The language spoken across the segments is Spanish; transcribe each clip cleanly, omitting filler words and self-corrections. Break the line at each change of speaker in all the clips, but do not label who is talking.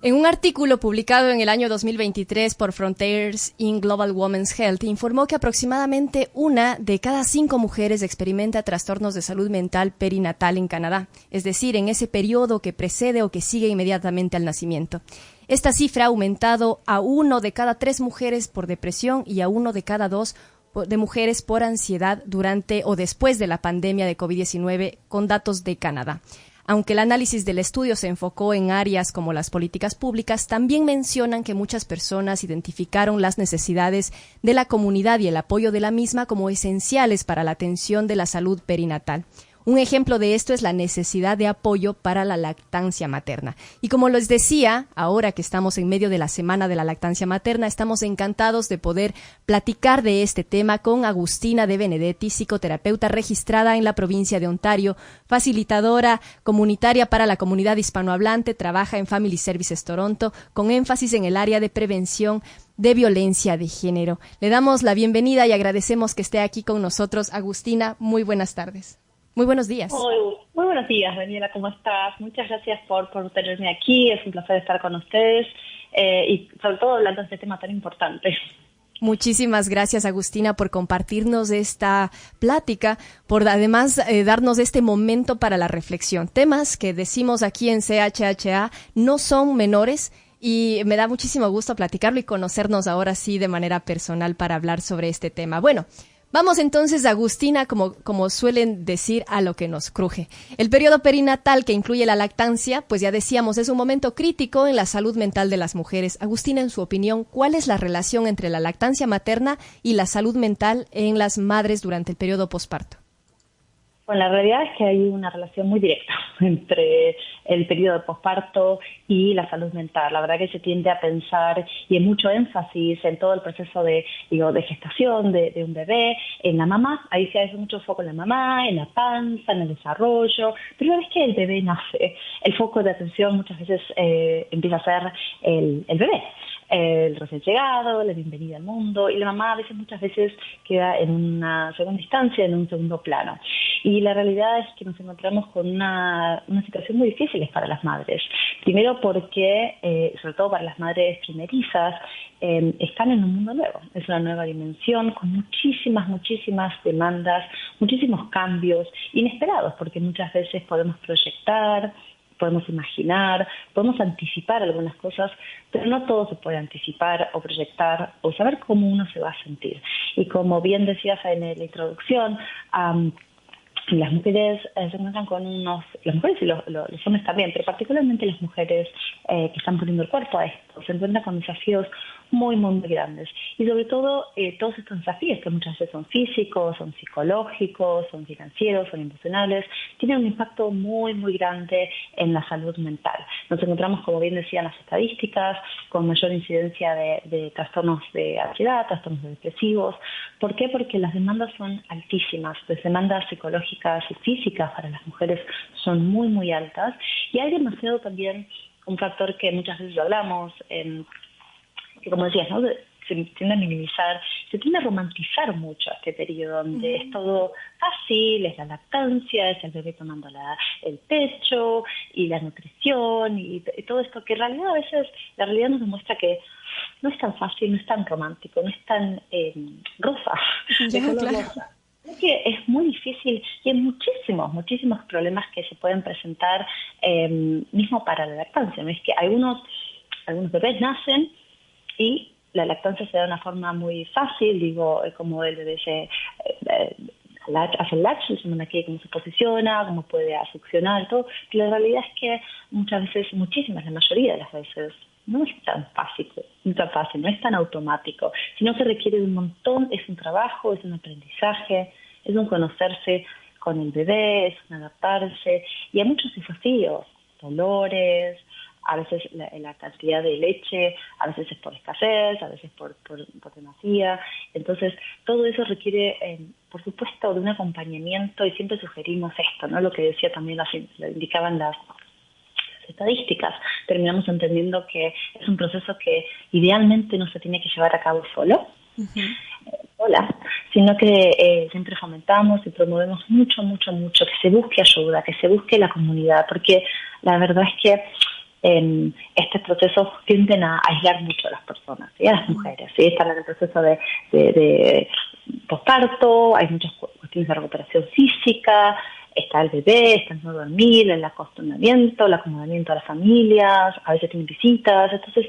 En un artículo publicado en el año 2023 por Frontiers in Global Women's Health, informó que aproximadamente 1 de cada 5 mujeres experimenta trastornos de salud mental perinatal en Canadá, es decir, en ese periodo que precede o que sigue inmediatamente al nacimiento. Esta cifra ha aumentado a 1 de cada 3 mujeres por depresión y a 1 de cada 2 de mujeres por ansiedad durante o después de la pandemia de COVID-19, con datos de Canadá. Aunque el análisis del estudio se enfocó en áreas como las políticas públicas, también mencionan que muchas personas identificaron las necesidades de la comunidad y el apoyo de la misma como esenciales para la atención de la salud perinatal. Un ejemplo de esto es la necesidad de apoyo para la lactancia materna. Y como les decía, ahora que estamos en medio de la Semana de la Lactancia Materna, estamos encantados de poder platicar de este tema con Agustina De Benedetti, psicoterapeuta registrada en la provincia de Ontario, facilitadora comunitaria para la comunidad hispanohablante, trabaja en Family Services Toronto, con énfasis en el área de prevención de violencia de género. Le damos la bienvenida y agradecemos que esté aquí con nosotros. Agustina, muy buenas tardes. Muy buenos días.
Muy buenos días, Daniela, ¿cómo estás? Muchas gracias por tenerme aquí, es un placer estar con ustedes y sobre todo hablando de este tema tan importante.
Muchísimas gracias, Agustina, por compartirnos esta plática, por además darnos este momento para la reflexión. Temas que decimos aquí en CHHA no son menores y me da muchísimo gusto platicarlo y conocernos ahora sí de manera personal para hablar sobre este tema. Bueno, vamos entonces, Agustina, como suelen decir, a lo que nos cruje. El periodo perinatal, que incluye la lactancia, pues ya decíamos, es un momento crítico en la salud mental de las mujeres. Agustina, en su opinión, ¿cuál es la relación entre la lactancia materna y la salud mental en las madres durante el periodo posparto?
Bueno, la realidad es que hay una relación muy directa entre el periodo de posparto y la salud mental. La verdad que se tiende a pensar y hay mucho énfasis en todo el proceso de gestación de un bebé, en la mamá. Ahí se hace mucho foco en la mamá, en la panza, en el desarrollo. Pero una vez que el bebé nace, el foco de atención muchas veces empieza a ser el bebé. El recién llegado, la bienvenida al mundo, y la mamá muchas veces queda en una segunda instancia, en un segundo plano. Y la realidad es que nos encontramos con una situación muy difícil para las madres. Primero porque, sobre todo para las madres primerizas, están en un mundo nuevo. Es una nueva dimensión con muchísimas demandas, muchísimos cambios inesperados, porque muchas veces podemos proyectar, podemos imaginar, podemos anticipar algunas cosas, pero no todo se puede anticipar o proyectar o saber cómo uno se va a sentir. Y como bien decías en la introducción, las mujeres se encuentran con las mujeres y los hombres también, pero particularmente las mujeres que están poniendo el cuerpo a esto, se encuentran con desafíos muy grandes. Y sobre todo, todos estos desafíos que muchas veces son físicos, son psicológicos, son financieros, son emocionales, tienen un impacto muy grande en la salud mental. Nos encontramos, como bien decían las estadísticas, con mayor incidencia de trastornos de ansiedad, trastornos depresivos. ¿Por qué? Porque las demandas son altísimas. Las demandas psicológicas y físicas para las mujeres son muy altas. Y hay demasiado también un factor que muchas veces hablamos, que como decías, ¿no? Se tiende a minimizar, se tiende a romantizar mucho este periodo donde es todo fácil, es la lactancia, es el bebé tomando el pecho y la nutrición y todo esto, que en realidad a veces la realidad nos demuestra que no es tan fácil, no es tan romántico, no es tan rosa, de color rosa. Es que es muy difícil y hay muchísimos problemas que se pueden presentar mismo para la lactancia. ¿No? Es que algunos bebés nacen y la lactancia se da de una forma muy fácil, como el bebé hace el latch, se llama aquí, cómo se posiciona, cómo puede succionar, todo. Pero la realidad es que muchas veces, la mayoría de las veces, no es tan fácil, no es tan automático, sino que requiere de un montón, es un trabajo, es un aprendizaje, es un conocerse con el bebé, es un adaptarse, y hay muchos desafíos, dolores, a veces la cantidad de leche, a veces es por escasez, a veces por demasía. Entonces, todo eso requiere, por supuesto, de un acompañamiento, y siempre sugerimos esto, ¿no? Lo que decía también, lo indicaban las estadísticas. Terminamos entendiendo que es un proceso que idealmente no se tiene que llevar a cabo sola, sino que siempre fomentamos y promovemos mucho que se busque ayuda, que se busque la comunidad, porque la verdad es que estos procesos tienden a aislar mucho a las personas, ¿sí? A las mujeres, ¿sí? Están en el proceso de posparto, hay muchas cuestiones de recuperación física, está el bebé, está el no dormir, el acostumbramiento, el acomodamiento a las familias, a veces tienen visitas, entonces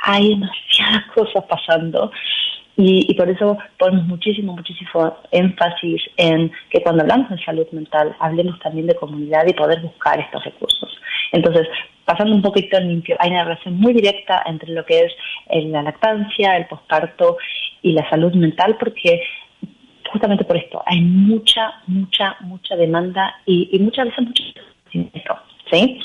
hay demasiadas cosas pasando. Y por eso ponemos muchísimo énfasis en que cuando hablamos de salud mental, hablemos también de comunidad y poder buscar estos recursos. Entonces, pasando un poquito en limpio, hay una relación muy directa entre lo que es la lactancia, el posparto y la salud mental, porque justamente por esto hay mucha demanda y muchas veces mucho conocimiento, ¿sí?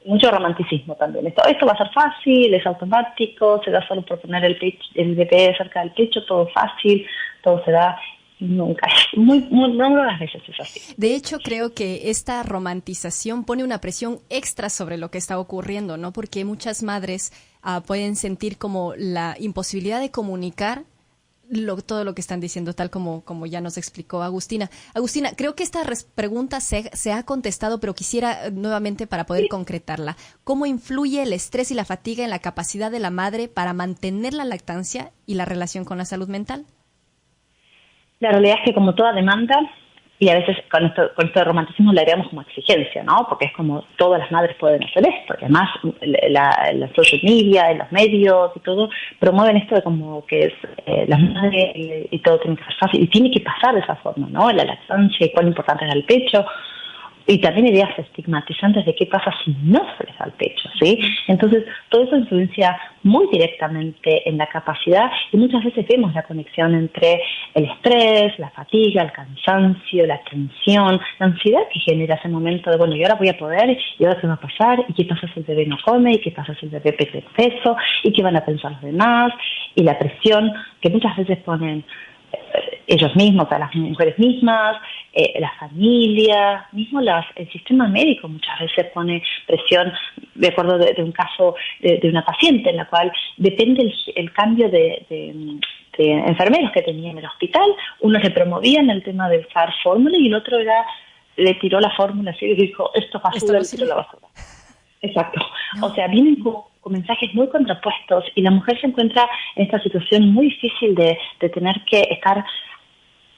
Mucho romanticismo también. Esto va a ser fácil, es automático, se da solo por poner el bebé cerca del pecho, todo fácil, todo se da. Nunca, muy pocas veces es así.
De hecho, creo que esta romantización pone una presión extra sobre lo que está ocurriendo, ¿no? Porque muchas madres pueden sentir como la imposibilidad de comunicar todo lo que están diciendo, tal como ya nos explicó Agustina. Agustina, creo que esta pregunta se ha contestado, pero quisiera nuevamente para poder concretarla. ¿Cómo influye el estrés y la fatiga en la capacidad de la madre para mantener la lactancia y la relación con la salud mental?
La realidad es que como toda demanda, y a veces con esto de romanticismo le agregamos como exigencia, ¿no? Porque es como todas las madres pueden hacer esto. Y además la social media, los medios y todo promueven esto de como que es las madres y todo tiene que ser fácil. Y tiene que pasar de esa forma, ¿no? La lactancia y cuán importante es el pecho. Y también ideas estigmatizantes de qué pasa si no se les da el pecho, ¿sí? Entonces, todo eso influencia muy directamente en la capacidad y muchas veces vemos la conexión entre el estrés, la fatiga, el cansancio, la tensión, la ansiedad que genera ese momento de, bueno, y ahora voy a poder, y ahora qué va a pasar, y qué pasa si el bebé no come, y qué pasa si el bebé pierde peso, y qué van a pensar los demás, y la presión que muchas veces ponen ellos mismos, a las mujeres mismas, la familia, mismo el sistema médico muchas veces pone presión. Me acuerdo de un caso de una paciente en la cual depende el cambio de enfermeros que tenía en el hospital. Uno le promovían el tema de usar fórmula y el otro le tiró la fórmula así y dijo, esto es basura, le tiró la basura. Exacto. No. O sea, vienen con mensajes muy contrapuestos y la mujer se encuentra en esta situación muy difícil de tener que estar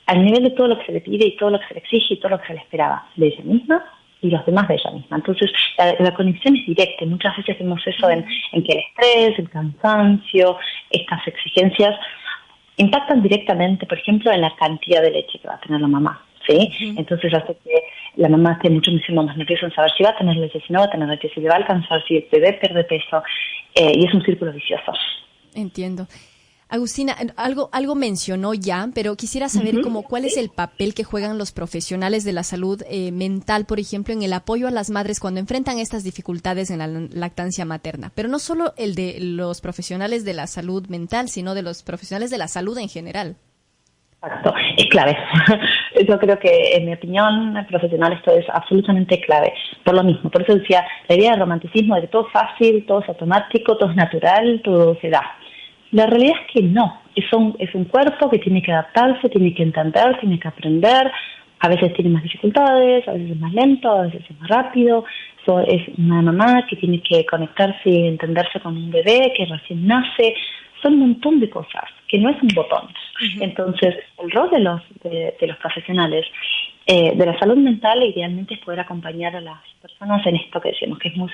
al nivel de todo lo que se le pide y todo lo que se le exige y todo lo que se le esperaba de ella misma y los demás de ella misma. Entonces, la conexión es directa. Muchas veces vemos eso en que el estrés, el cansancio, estas exigencias impactan directamente, por ejemplo, en la cantidad de leche que va a tener la mamá, ¿sí? Entonces hace que la mamá esté muchísimo más nerviosa en saber si va a tener leche, si no va a tener leche, si le va a alcanzar, si el bebé pierde peso, y es un círculo vicioso.
Entiendo. Agustina, algo mencionó ya, pero quisiera saber cuál es el papel que juegan los profesionales de la salud mental, por ejemplo, en el apoyo a las madres cuando enfrentan estas dificultades en la lactancia materna. Pero no solo el de los profesionales de la salud mental, sino de los profesionales de la salud en general.
Exacto, es clave. Yo creo que, en mi opinión profesional, esto es absolutamente clave. Por lo mismo, por eso decía, la idea del romanticismo de que todo es fácil, todo es automático, todo es natural, todo se da. La realidad es que no, es un cuerpo que tiene que adaptarse, tiene que entender, tiene que aprender, a veces tiene más dificultades, a veces es más lento, a veces es más rápido. Es una mamá que tiene que conectarse y entenderse con un bebé que recién nace. Son un montón de cosas, que no es un botón. Entonces, el rol de los profesionales de la salud mental idealmente es poder acompañar a las personas en esto que decimos, que es muy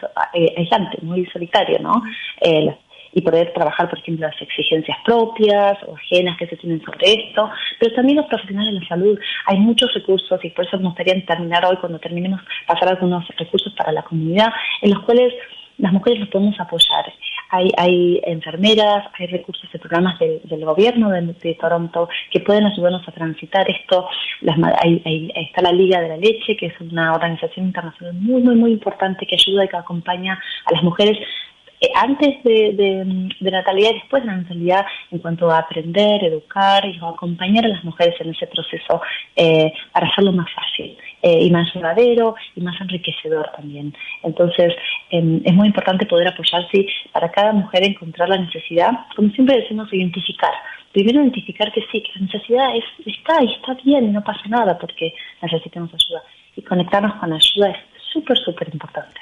aislante, muy solitario, ¿no? Y poder trabajar, por ejemplo, las exigencias propias o ajenas que se tienen sobre esto, pero también los profesionales de la salud. Hay muchos recursos y por eso me gustaría terminar hoy, cuando terminemos, pasar algunos recursos para la comunidad en los cuales las mujeres nos podemos apoyar. Hay enfermeras, hay recursos de programas del gobierno de Toronto que pueden ayudarnos a transitar esto. Ahí está la Liga de la Leche, que es una organización internacional muy, muy, muy importante que ayuda y que acompaña a las mujeres antes de natalidad y después de la natalidad en cuanto a aprender, educar y acompañar a las mujeres en ese proceso para hacerlo más fácil y más llevadero y más enriquecedor también. Entonces es muy importante poder apoyarse para cada mujer encontrar la necesidad, como siempre decimos, identificar. Primero identificar que sí, que la necesidad está bien y no pasa nada porque necesitamos ayuda. Y conectarnos con la ayuda es súper, súper importante.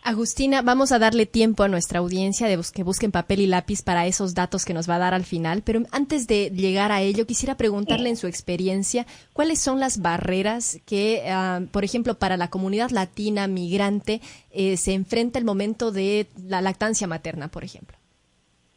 Agustina, vamos a darle tiempo a nuestra audiencia de que busquen papel y lápiz para esos datos que nos va a dar al final, pero antes de llegar a ello, quisiera preguntarle en su experiencia, ¿cuáles son las barreras que, por ejemplo, para la comunidad latina migrante se enfrenta el momento de la lactancia materna, por ejemplo?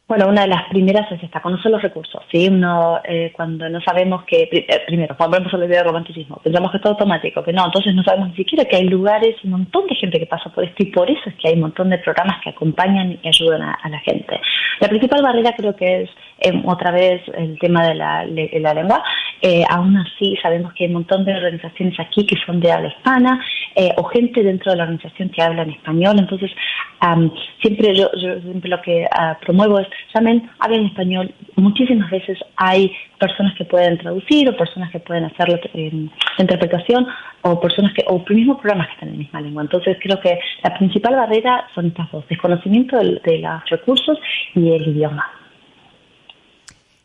Bueno, una de las primeras es esta, conocer los recursos, ¿sí? Uno, cuando no sabemos que, primero, cuando vemos la idea de romanticismo, pensamos que es todo automático, que no, entonces no sabemos ni siquiera que hay lugares, un montón de gente que pasa por esto, y por eso es que hay un montón de programas que acompañan y ayudan a la gente. La principal barrera creo que es, otra vez, el tema de la lengua. Aún así, sabemos que hay un montón de organizaciones aquí que son de habla hispana, o gente dentro de la organización que habla en español, entonces siempre yo siempre lo que promuevo es llamen, hablen español. Muchísimas veces hay personas que pueden traducir o personas que pueden hacer la interpretación o personas que, o mismos programas que están en la misma lengua. Entonces creo que la principal barrera son estas dos, desconocimiento de los recursos y el idioma.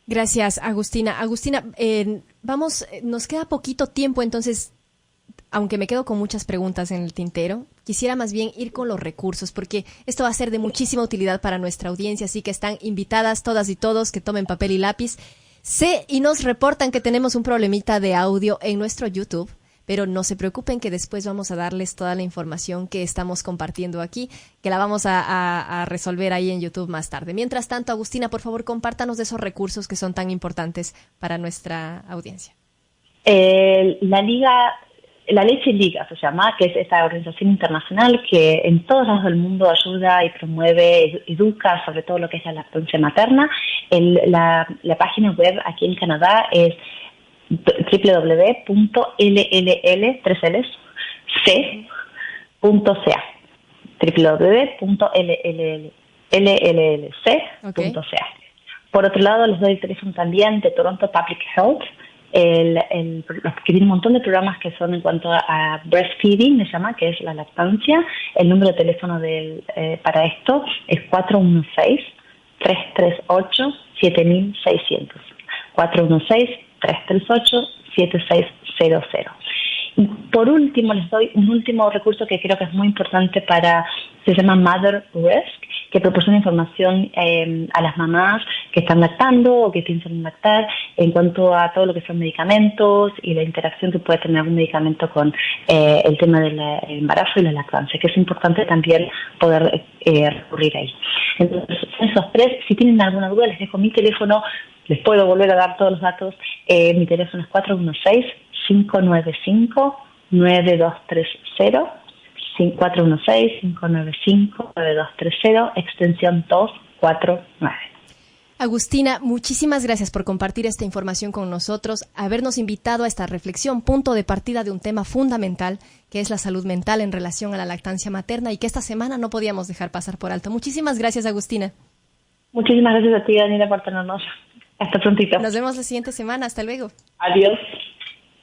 Gracias, Agustina. Agustina, nos queda poquito tiempo, entonces, aunque me quedo con muchas preguntas en el tintero, quisiera más bien ir con los recursos, porque esto va a ser de muchísima utilidad para nuestra audiencia, así que están invitadas todas y todos que tomen papel y lápiz. Sé y nos reportan que tenemos un problemita de audio en nuestro YouTube, pero no se preocupen que después vamos a darles toda la información que estamos compartiendo aquí, que la vamos a resolver ahí en YouTube más tarde. Mientras tanto, Agustina, por favor, compártanos de esos recursos que son tan importantes para nuestra audiencia.
La Leche Liga se llama, que es esta organización internacional que en todos lados del mundo ayuda y promueve, educa sobre todo lo que es la lactancia materna. La página web aquí en Canadá es www.llc.ca www.llc.ca. Por otro lado, les doy el teléfono también de Toronto Public Health, que tiene un montón de programas que son en cuanto a breastfeeding, se llama, que es la lactancia. El número de teléfono para esto es 416-338-7600. 416-338-7600. Y por último, les doy un último recurso que creo que es muy importante se llama Mother Risk, que proporciona información a las mamás que están lactando o que piensan en lactar en cuanto a todo lo que son medicamentos y la interacción que puede tener algún medicamento con el tema del embarazo y la lactancia, que es importante también poder recurrir ahí. Entonces, son esos tres. Si tienen alguna duda, les dejo mi teléfono, les puedo volver a dar todos los datos. Mi teléfono es 416-595-9230. 416-595-9230, extensión 249.
Agustina, muchísimas gracias por compartir esta información con nosotros, habernos invitado a esta reflexión, punto de partida de un tema fundamental, que es la salud mental en relación a la lactancia materna y que esta semana no podíamos dejar pasar por alto. Muchísimas gracias, Agustina.
Muchísimas gracias a ti, Daniela, por tenernos. Hasta prontito.
Nos vemos la siguiente semana. Hasta luego.
Adiós.